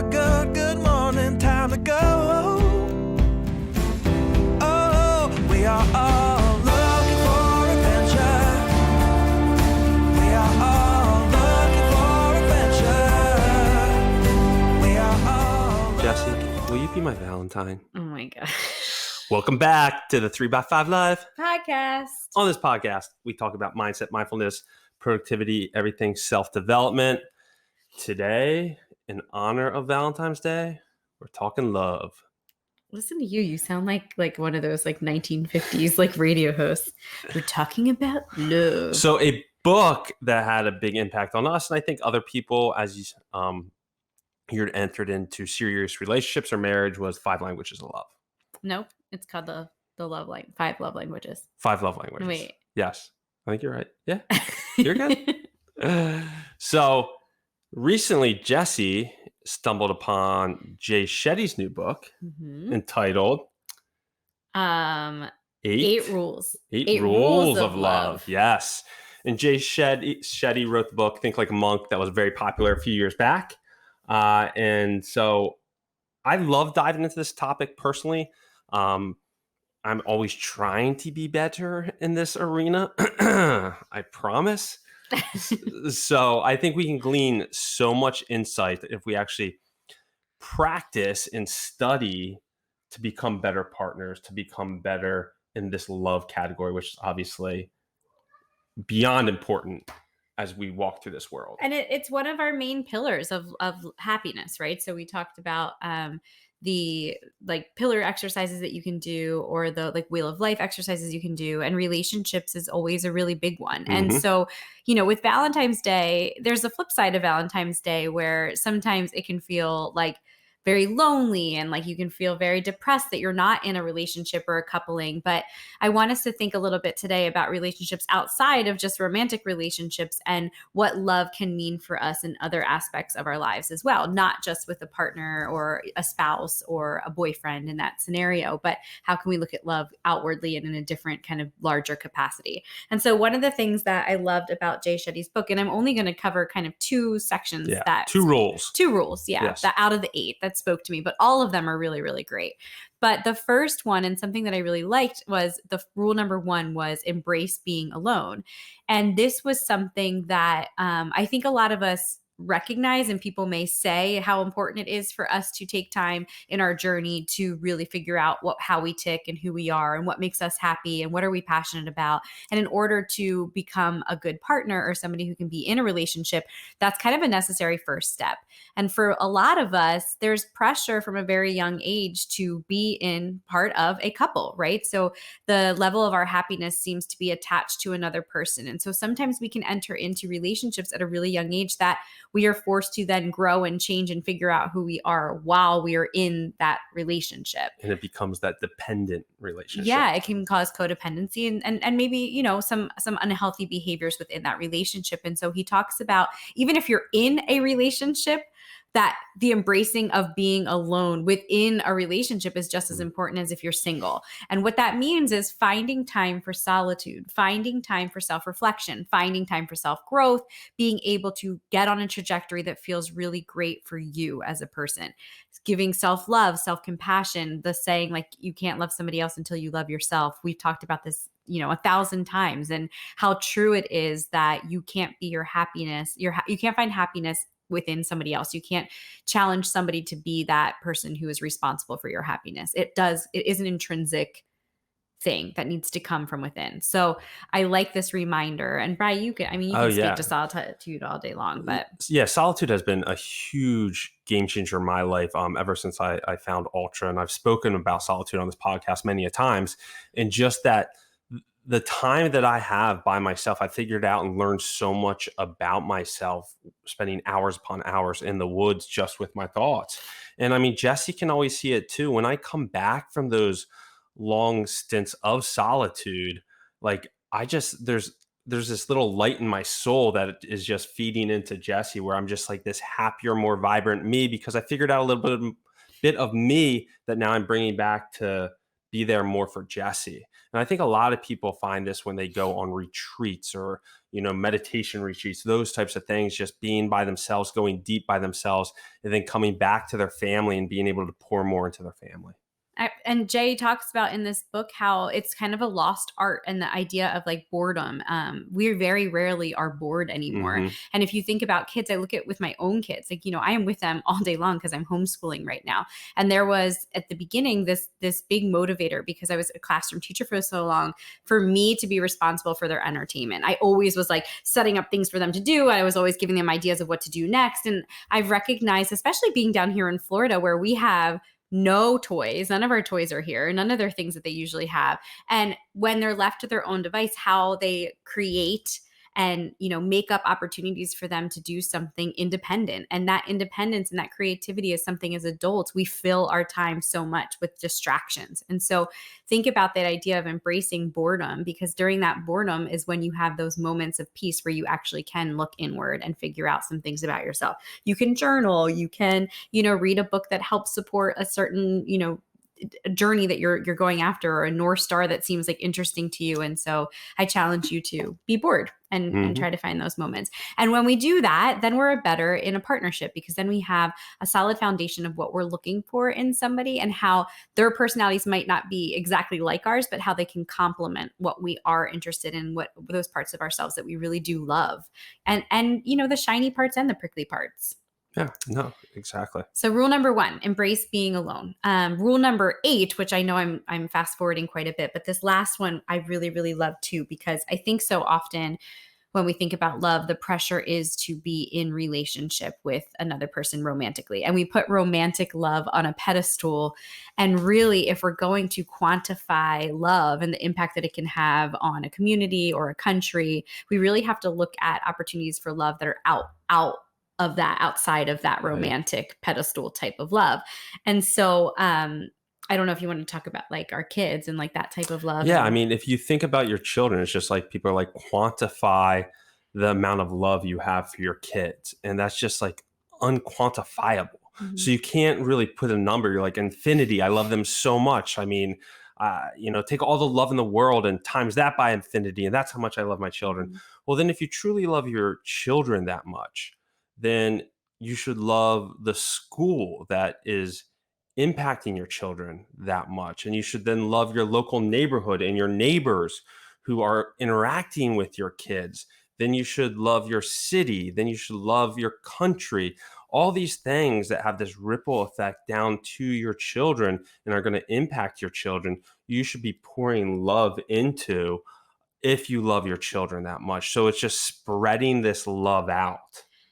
good morning, time to go. Oh, we are all looking for adventure. We are all looking for adventure. We are all Jessie, will you be my Valentine? Oh my gosh. Welcome back to the 3x5 Live Podcast. On this podcast, we talk about mindset, mindfulness, productivity, everything self-development. Today, in honor of Valentine's Day, we're talking love. Listen to you. You sound like one of those 1950s radio hosts. We're talking about love. So a book that had a big impact on us, and I think other people as you're entered into serious relationships or marriage, was 5 Languages of Love. Nope. It's called the love 5 love languages. 5 Love Languages. Wait. Yes. I think you're right. Yeah. You're good. So recently, Jessie stumbled upon Jay Shetty's new book entitled 8 Rules. 8 Rules of Love. Yes. And Jay Shetty wrote the book, Think Like a Monk, that was very popular a few years back. And so I love diving into this topic personally. I'm always trying to be better in this arena. I promise. So I think we can glean so much insight if we actually practice and study to become better partners, to become better in this love category, which is obviously beyond important as we walk through this world. And it's one of our main pillars of happiness, right? So we talked about the pillar exercises that you can do, or the wheel of life exercises you can do, and relationships is always a really big one. Mm-hmm. And so, with Valentine's Day, there's the flip side of Valentine's Day where sometimes it can feel very lonely and you can feel very depressed that you're not in a relationship or a coupling. But I want us to think a little bit today about relationships outside of just romantic relationships and what love can mean for us in other aspects of our lives as well, not just with a partner or a spouse or a boyfriend in that scenario, but how can we look at love outwardly and in a different kind of larger capacity. And so one of the things that I loved about Jay Shetty's book, and I'm only going to cover kind of 2 sections, 2 rules. 2 rules, yes. That out of the 8 that spoke to me, but all of them are really, really great. But the first one, and something that I really liked, was the rule number 1 was embrace being alone. And this was something that I think a lot of us recognize, and people may say how important it is for us to take time in our journey to really figure out how we tick and who we are and what makes us happy and what are we passionate about. And in order to become a good partner or somebody who can be in a relationship, that's kind of a necessary first step. And for a lot of us, there's pressure from a very young age to be in part of a couple, right? So the level of our happiness seems to be attached to another person. And so sometimes we can enter into relationships at a really young age that we are forced to then grow and change and figure out who we are while we are in that relationship. And it becomes that dependent relationship. Yeah, it can cause codependency and maybe, some unhealthy behaviors within that relationship. And so he talks about, even if you're in a relationship, that the embracing of being alone within a relationship is just as important as if you're single. And what that means is finding time for solitude, finding time for self-reflection, finding time for self-growth, being able to get on a trajectory that feels really great for you as a person. Giving self-love, self-compassion, the saying you can't love somebody else until you love yourself. We've talked about this 1,000 times, and how true it is that you can't be your happiness. You can't find happiness within somebody else. You can't challenge somebody to be that person who is responsible for your happiness. It is an intrinsic thing that needs to come from within. So I like this reminder. And Bryan, you can speak to solitude all day long, but yeah, solitude has been a huge game changer in my life ever since I found Ultra. And I've spoken about solitude on this podcast many a times. And just that the time that I have by myself, I figured out and learned so much about myself, spending hours upon hours in the woods just with my thoughts. And Jessie can always see it too. When I come back from those long stints of solitude, there's this little light in my soul that is just feeding into Jessie, where I'm just this happier, more vibrant me, because I figured out a little bit of me that now I'm bringing back to be there more for Jessie. And I think a lot of people find this when they go on retreats or, meditation retreats, those types of things, just being by themselves, going deep by themselves, and then coming back to their family and being able to pour more into their family. And Jay talks about in this book how it's kind of a lost art and the idea of like boredom. We very rarely are bored anymore. Mhm. And if you think about kids, I look at with my own kids, like, I am with them all day long because I'm homeschooling right now. And there was at the beginning this big motivator, because I was a classroom teacher for so long, for me to be responsible for their entertainment. I always was like setting up things for them to do. I was always giving them ideas of what to do next. And I've recognized, especially being down here in Florida, where we have no toys. None of our toys are here. None of their things that they usually have. And when they're left to their own device, how they create and, make up opportunities for them to do something independent. And that independence and that creativity is something as adults, we fill our time so much with distractions. And so think about that idea of embracing boredom, because during that boredom is when you have those moments of peace where you actually can look inward and figure out some things about yourself. You can journal, you can, read a book that helps support a certain, journey that you're going after, or a North Star that seems like interesting to you. And so I challenge you to be bored and try to find those moments. And when we do that, then we're better in a partnership, because then we have a solid foundation of what we're looking for in somebody and how their personalities might not be exactly like ours, but how they can complement what we are interested in, what those parts of ourselves that we really do love. And the shiny parts and the prickly parts. Yeah, no, exactly. So rule number 1, embrace being alone. Rule number 8, which I know I'm fast forwarding quite a bit, but this last one I really, really love too, because I think so often when we think about love, the pressure is to be in relationship with another person romantically. And we put romantic love on a pedestal. And really, if we're going to quantify love and the impact that it can have on a community or a country, we really have to look at opportunities for love that are outside of that romantic pedestal type of love. And so I don't know if you want to talk about like our kids and like that type of love. Yeah, I mean, if you think about your children, it's just like people are like, quantify the amount of love you have for your kids, and that's just like unquantifiable. So you can't really put a number. You're like, infinity, I love them so much. I mean, take all the love in the world and times that by infinity, and that's how much I love my children. Well, then if you truly love your children that much, then you should love the school that is impacting your children that much. And you should then love your local neighborhood and your neighbors who are interacting with your kids. Then you should love your city. Then you should love your country. All these things that have this ripple effect down to your children and are going to impact your children, you should be pouring love into if you love your children that much. So it's just spreading this love out.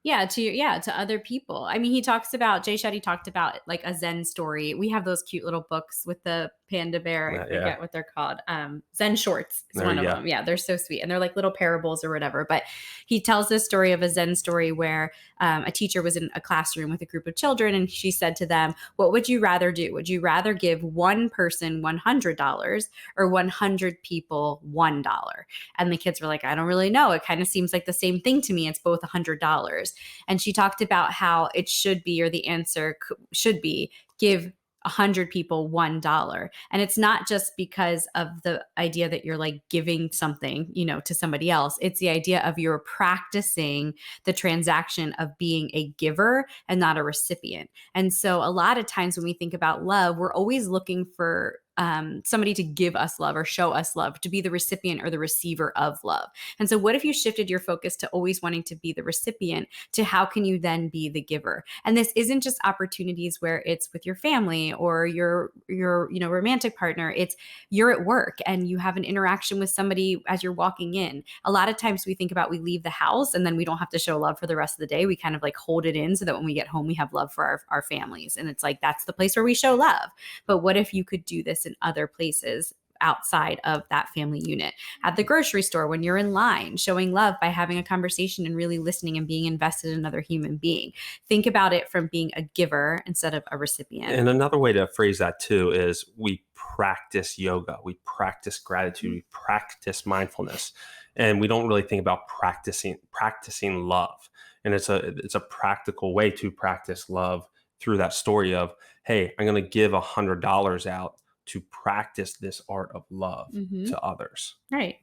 To other people. I mean, Jay Shetty talked about like a Zen story. We have those cute little books with the panda bear. I forget what they're called. Zen Shorts is one of them. Yeah, they're so sweet. And they're like little parables or whatever. But he tells this story of a Zen story where a teacher was in a classroom with a group of children, and she said to them, what would you rather do? Would you rather give one person $100 or 100 people $1? And the kids were like, I don't really know. It kind of seems like the same thing to me. It's both $100. And she talked about how it should be, or the answer should be, give 100 people $1. And it's not just because of the idea that you're like giving something, to somebody else. It's the idea of you're practicing the transaction of being a giver and not a recipient. And so a lot of times when we think about love, we're always looking for somebody to give us love or show us love, to be the recipient or the receiver of love. And so what if you shifted your focus to always wanting to be the recipient to how can you then be the giver? And this isn't just opportunities where it's with your family or your romantic partner. It's you're at work and you have an interaction with somebody as you're walking in. A lot of times we think about we leave the house and then we don't have to show love for the rest of the day. We kind of like hold it in so that when we get home, we have love for our families. And it's like, that's the place where we show love. But what if you could do this in other places outside of that family unit? At the grocery store, when you're in line, showing love by having a conversation and really listening and being invested in another human being. Think about it from being a giver instead of a recipient. And another way to phrase that too is we practice yoga, we practice gratitude, we practice mindfulness, and we don't really think about practicing love. And it's a practical way to practice love through that story of, hey, I'm going to give $100 out to practice this art of love to others. Right.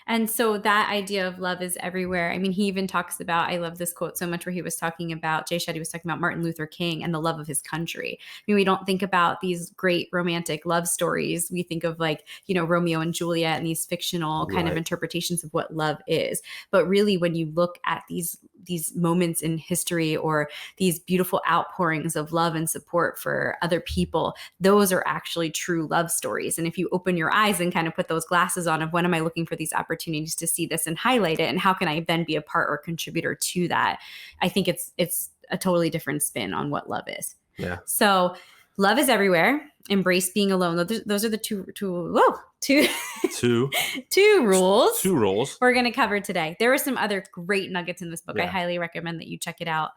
And so that idea of love is everywhere. I mean, he even talks about, I love this quote so much where he was talking about, Jay Shetty was talking about Martin Luther King and the love of his country. I mean, we don't think about these great romantic love stories. We think of like, you know, Romeo and Juliet and these fictional kind of interpretations of what love is. But really, when you look at these moments in history or these beautiful outpourings of love and support for other people, those are actually true love stories. And if you open your eyes and kind of put those glasses on of when am I looking for these opportunities to see this and highlight it, and how can I then be a part or contributor to that, I think it's a totally different spin on what love is. Yeah. So love is everywhere. Embrace being alone. Those are the two rules. Two rules We're going to cover today. There are some other great nuggets in this book. Yeah. I highly recommend that you check it out.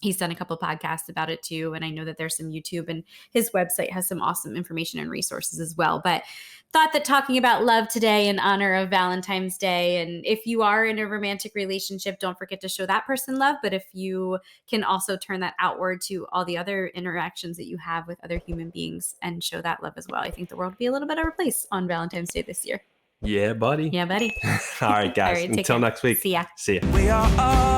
He's done a couple of podcasts about it too. And I know that there's some YouTube, and his website has some awesome information and resources as well. But thought that talking about love today in honor of Valentine's Day. And if you are in a romantic relationship, don't forget to show that person love. But if you can also turn that outward to all the other interactions that you have with other human beings and show that love as well, I think the world would be a little better place on Valentine's Day this year. Yeah, buddy. Yeah, buddy. All right, guys. All right, take Until care. next week. See ya. See ya. We are all